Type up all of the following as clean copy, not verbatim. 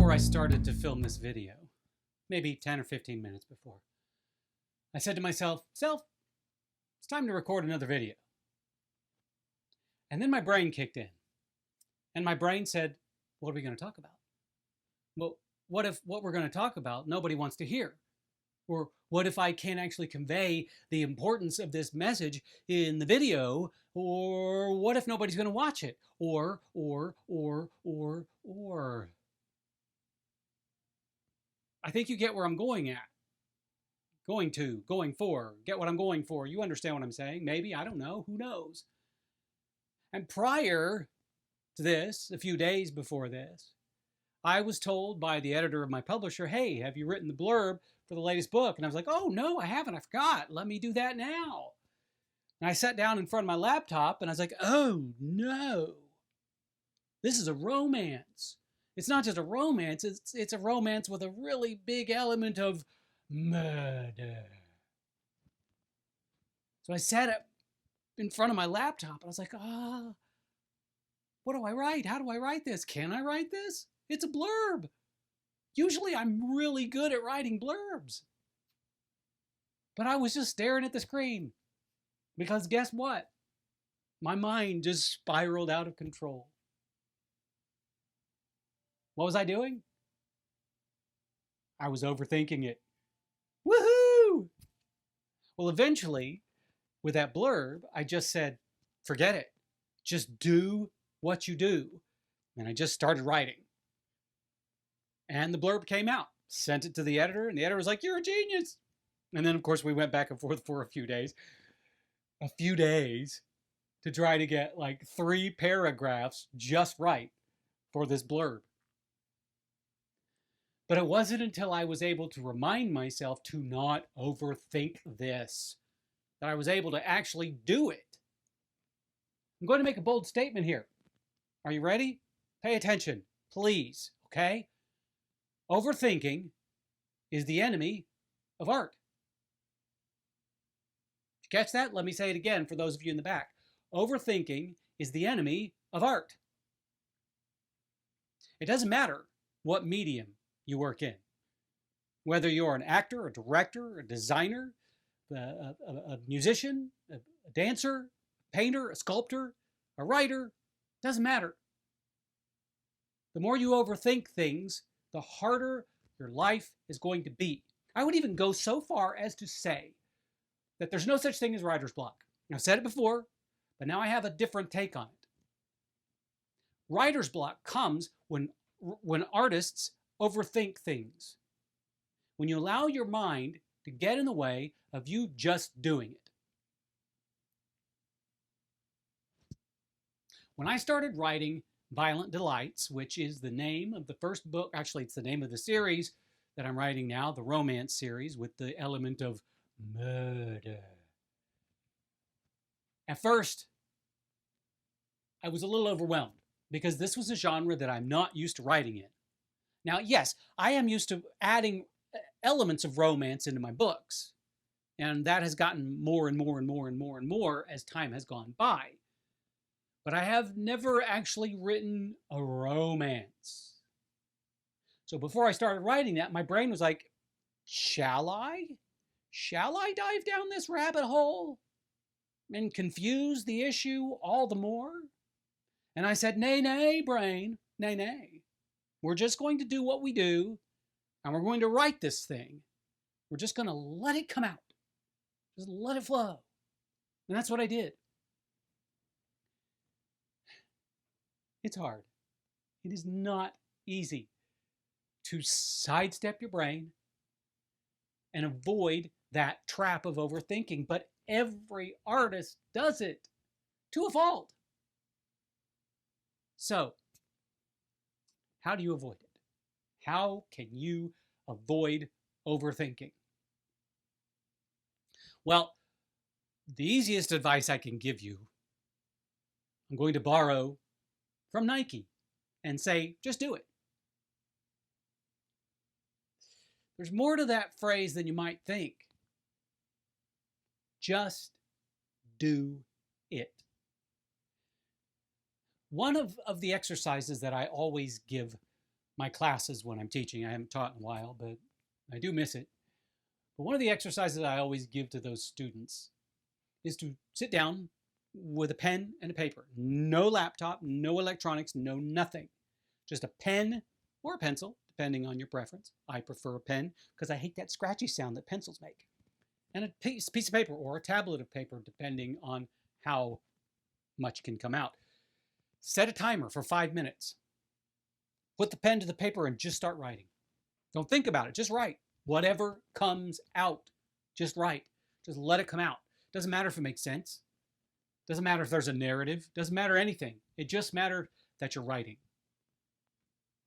before I started to film this video, maybe 10 or 15 minutes before, I said to myself, it's time to record another video. And then my brain kicked in. And my brain said, what are we going to talk about? Well, what if what we're going to talk about nobody wants to hear? Or what if I can't actually convey the importance of this message in the video? Or what if nobody's going to watch it? Or. I think you get where I'm going at. Going for. Get what I'm going for. You understand what I'm saying? Maybe, I don't know. Who knows? And prior to this, a few days before this, I was told by the editor of my publisher, hey, have you written the blurb for the latest book? And I was like, oh, no, I haven't. I forgot. Let me do that now. And I sat down in front of my laptop and I was like, oh, no. This is a romance. It's not just a romance. It's a romance with a really big element of murder. So I sat up in front of my laptop and I was like, what do I write? How do I write this? Can I write this? It's a blurb. Usually I'm really good at writing blurbs. But I was just staring at the screen. Because guess what? My mind just spiraled out of control. What was I doing? I was overthinking it. Woohoo! Well, eventually, with that blurb, I just said, forget it. Just do what you do. And I just started writing. And the blurb came out. Sent it to the editor, and the editor was like, you're a genius. And then, of course, we went back and forth for a few days. To try to get like 3 paragraphs just right for this blurb. But it wasn't until I was able to remind myself to not overthink this that I was able to actually do it. I'm going to make a bold statement here. Are you ready? Pay attention, please, okay? Overthinking is the enemy of art. Did you catch that? Let me say it again for those of you in the back. Overthinking is the enemy of art. It doesn't matter what medium you work in. Whether you're an actor, a director, a designer, a musician, a dancer, a painter, a sculptor, a writer, doesn't matter. The more you overthink things, the harder your life is going to be. I would even go so far as to say that there's no such thing as writer's block. I've said it before, but now I have a different take on it. Writer's block comes when artists overthink things. When you allow your mind to get in the way of you just doing it. When I started writing Violent Delights, which is the name of the first book, actually it's the name of the series that I'm writing now, the romance series with the element of murder. At first, I was a little overwhelmed because this was a genre that I'm not used to writing in. Now, yes, I am used to adding elements of romance into my books, and that has gotten more and more as time has gone by. But I have never actually written a romance. So before I started writing that, my brain was like, shall I? Shall I dive down this rabbit hole and confuse the issue all the more? And I said, nay, brain, nay. We're just going to do what we do, and we're going to write this thing. We're just going to let it come out. Just let it flow. And that's what I did. It's hard. It is not easy to sidestep your brain and avoid that trap of overthinking, but every artist does it to a fault. So, how do you avoid it? How can you avoid overthinking? Well, the easiest advice I can give you, I'm going to borrow from Nike and say, just do it. There's more to that phrase than you might think. Just do it. One of the exercises that I always give my classes when I'm teaching. I haven't taught in a while, but I do miss it. But one of the exercises I always give to those students is to sit down with a pen and a paper. No laptop, no electronics, no nothing. Just a pen or a pencil, depending on your preference. I prefer a pen because I hate that scratchy sound that pencils make. And a piece of paper or a tablet of paper, depending on how much can come out. Set a timer for 5 minutes. Put the pen to the paper and just start writing. Don't think about it, just write. Whatever comes out, just write. Just let it come out. Doesn't matter if it makes sense. Doesn't matter if there's a narrative. Doesn't matter anything. It just matters that you're writing.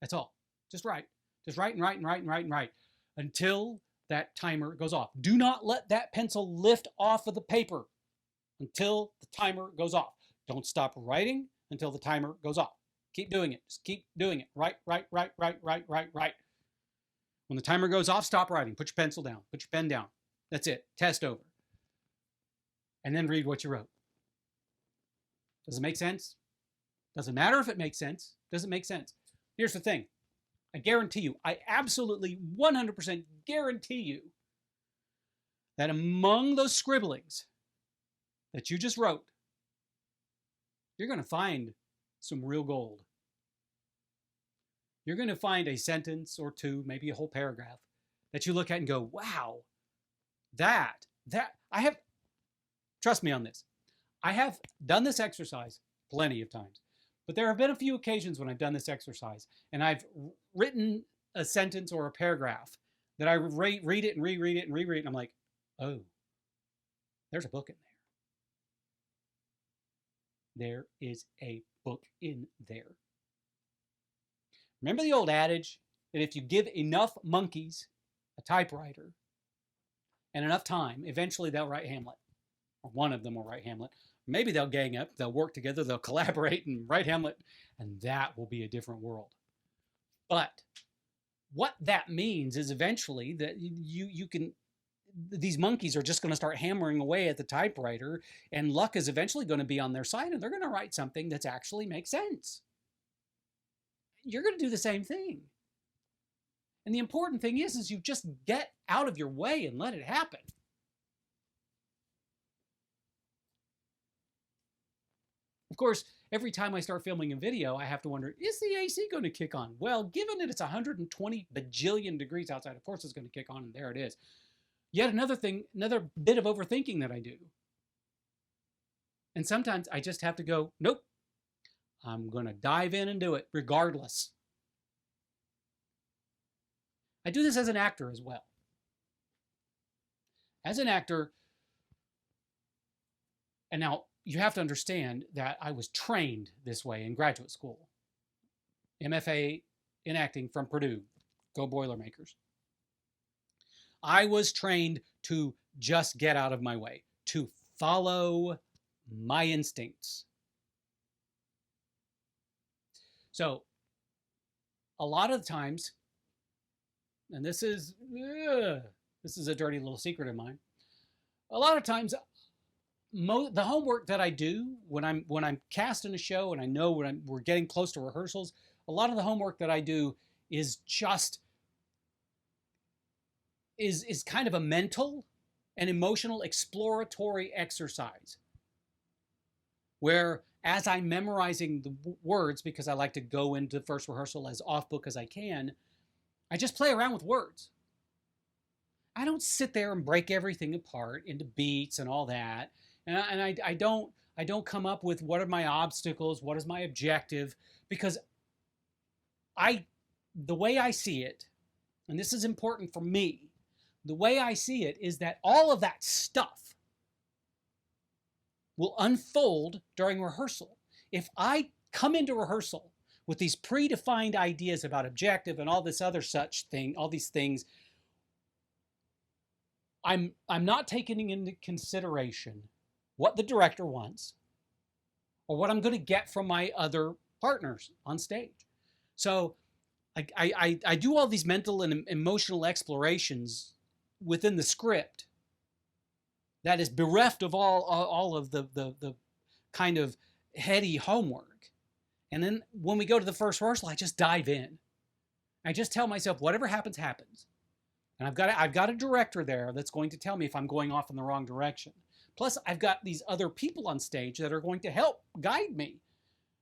That's all. Just write. Just write and write and write and write and write until that timer goes off. Do not let that pencil lift off of the paper until the timer goes off. Don't stop writing until the timer goes off. Keep doing it. Just keep doing it. Write, write, write, write, write, write, write. When the timer goes off, stop writing. Put your pencil down. Put your pen down. That's it. Test over. And then read what you wrote. Does it make sense? Doesn't matter if it makes sense. Does it make sense? Here's the thing. I guarantee you, I absolutely 100% guarantee you that among those scribblings that you just wrote, you're going to find some real gold. You're going to find a sentence or two, maybe a whole paragraph that you look at and go, wow, trust me on this. I have done this exercise plenty of times, but there have been a few occasions when I've done this exercise and I've written a sentence or a paragraph that I read it and reread it and reread it, and I'm like, oh, there's a book in there. There is a book in there. Remember the old adage that if you give enough monkeys a typewriter and enough time, eventually they'll write Hamlet. Or one of them will write Hamlet. Maybe they'll gang up, they'll work together, they'll collaborate and write Hamlet, and that will be a different world. But what that means is eventually that these monkeys are just going to start hammering away at the typewriter, and luck is eventually going to be on their side, and they're going to write something that actually makes sense. You're going to do the same thing. And the important thing is you just get out of your way and let it happen. Of course, every time I start filming a video, I have to wonder, is the AC going to kick on? Well, given that it's 120 bajillion degrees outside, of course it's going to kick on, and there it is. Yet another bit of overthinking that I do. And sometimes I just have to go, nope, I'm going to dive in and do it regardless. I do this as an actor as well. As an actor, and now you have to understand that I was trained this way in graduate school. MFA in acting from Purdue. Go Boilermakers. I was trained to just get out of my way, to follow my instincts. So, a lot of times, and this is a dirty little secret of mine. A lot of times, the homework that I do when I'm cast in a show and I know we're getting close to rehearsals, a lot of the homework that I do is just is kind of a mental and emotional exploratory exercise where, as I'm memorizing the words, because I like to go into the first rehearsal as off book as I can, I just play around with words. I don't sit there and break everything apart into beats and all that. And I don't come up with what are my obstacles, what is my objective, because the way I see it, and this is important for me, the way I see it is that all of that stuff will unfold during rehearsal. If I come into rehearsal with these predefined ideas about objective and all this other such thing, all these things, I'm not taking into consideration what the director wants or what I'm going to get from my other partners on stage. So I do all these mental and emotional explorations within the script that is bereft of all of the kind of heady homework. And then when we go to the first rehearsal, I just dive in. I just tell myself, whatever happens, happens. And I've got a director there that's going to tell me if I'm going off in the wrong direction. Plus, I've got these other people on stage that are going to help guide me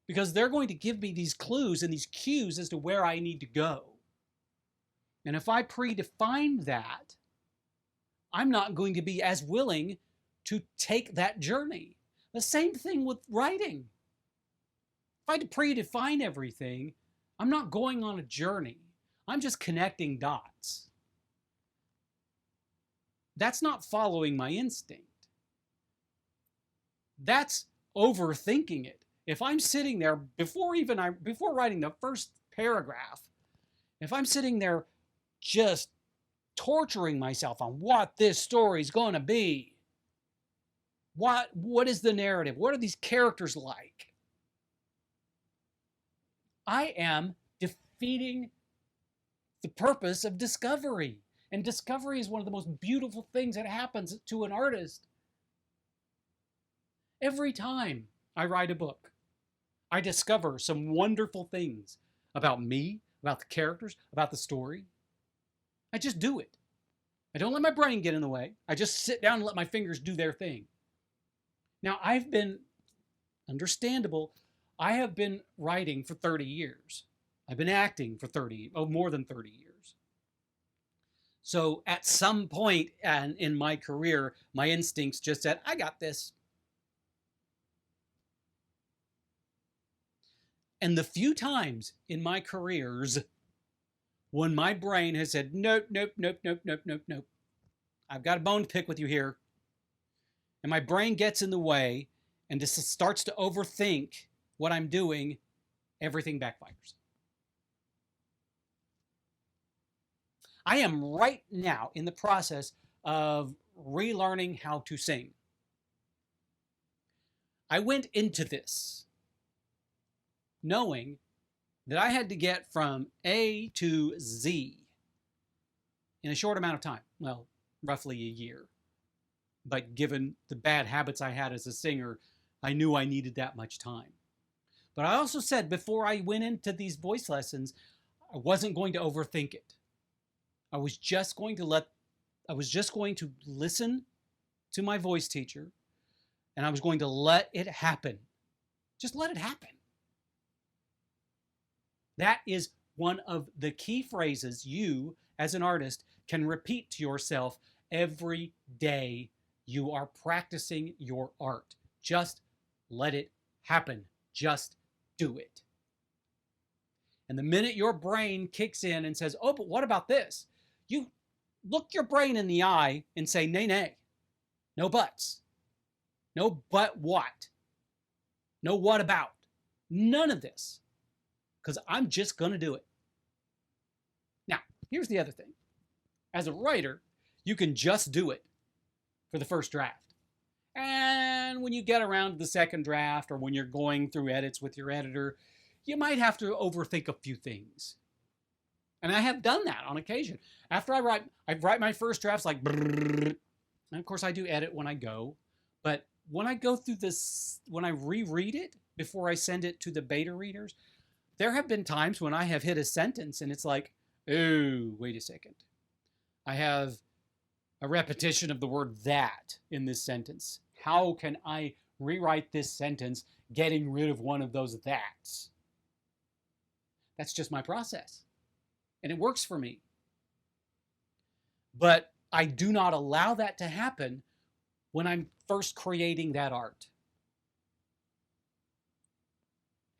because they're going to give me these clues and these cues as to where I need to go. And if I predefine that, I'm not going to be as willing to take that journey. The same thing with writing. If I predefine everything, I'm not going on a journey. I'm just connecting dots. That's not following my instinct. That's overthinking it. If I'm sitting there before writing the first paragraph, if I'm sitting there just torturing myself on what this story's going to be, what is the narrative? What are these characters like? I am defeating the purpose of discovery. And discovery is one of the most beautiful things that happens to an artist. Every time I write a book, I discover some wonderful things about me, about the characters, about the story. I just do it. I don't let my brain get in the way. I just sit down and let my fingers do their thing. Now, I've been, understandable, I have been writing for 30 years. I've been acting for more than 30 years. So at some point in my career, my instincts just said, I got this. And the few times in my careers when my brain has said, nope, nope, nope, nope, nope, nope, nope, I've got a bone to pick with you here, and my brain gets in the way and just starts to overthink what I'm doing, everything backfires. I am right now in the process of relearning how to sing. I went into this knowing that I had to get from A to Z in a short amount of time. Well, roughly a year. But given the bad habits I had as a singer, I knew I needed that much time. But I also said before I went into these voice lessons, I wasn't going to overthink it. I was just going to listen to my voice teacher, and I was going to let it happen. Just let it happen. That is one of the key phrases you, as an artist, can repeat to yourself every day you are practicing your art. Just let it happen. Just do it. And the minute your brain kicks in and says, oh, but what about this? You look your brain in the eye and say, nay, nay. No buts. No but what. No what about. None of this. Because I'm just going to do it. Now, here's the other thing. As a writer, you can just do it for the first draft. And when you get around to the second draft, or when you're going through edits with your editor, you might have to overthink a few things. And I have done that on occasion. After I write my first drafts like, and of course I do edit when I go, but when I go through this, when I reread it before I send it to the beta readers, there have been times when I have hit a sentence and it's like, oh, wait a second. I have a repetition of the word that in this sentence. How can I rewrite this sentence getting rid of one of those that's? That's just my process. And it works for me. But I do not allow that to happen when I'm first creating that art.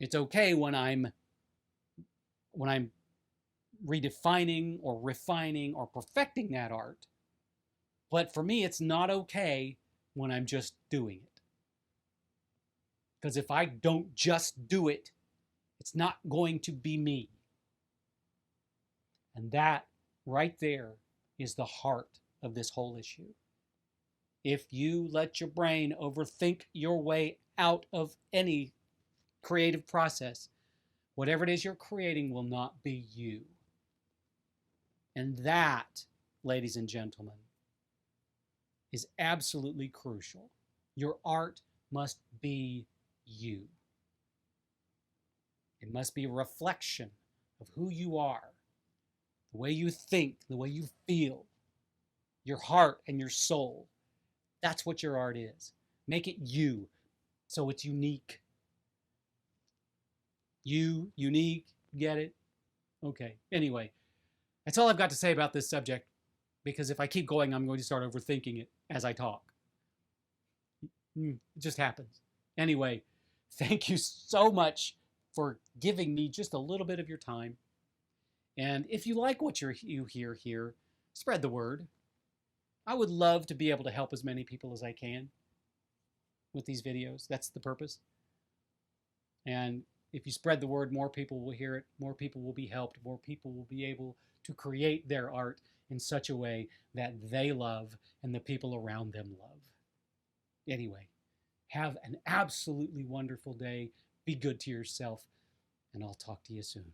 It's okay when I'm redefining or refining or perfecting that art. But for me, it's not okay when I'm just doing it. Because if I don't just do it, it's not going to be me. And that right there is the heart of this whole issue. If you let your brain overthink your way out of any creative process, whatever it is you're creating will not be you. And that, ladies and gentlemen, is absolutely crucial. Your art must be you. It must be a reflection of who you are. the way you think, the way you feel, your heart and your soul. That's what your art is. Make it you, so it's unique. You, unique, get it? Okay. Anyway, that's all I've got to say about this subject, because if I keep going, I'm going to start overthinking it as I talk. It just happens. Anyway, thank you so much for giving me just a little bit of your time. And if you like what you hear here, spread the word. I would love to be able to help as many people as I can with these videos. That's the purpose. And if you spread the word, more people will hear it, more people will be helped, more people will be able to create their art in such a way that they love and the people around them love. Anyway, have an absolutely wonderful day. Be good to yourself, and I'll talk to you soon.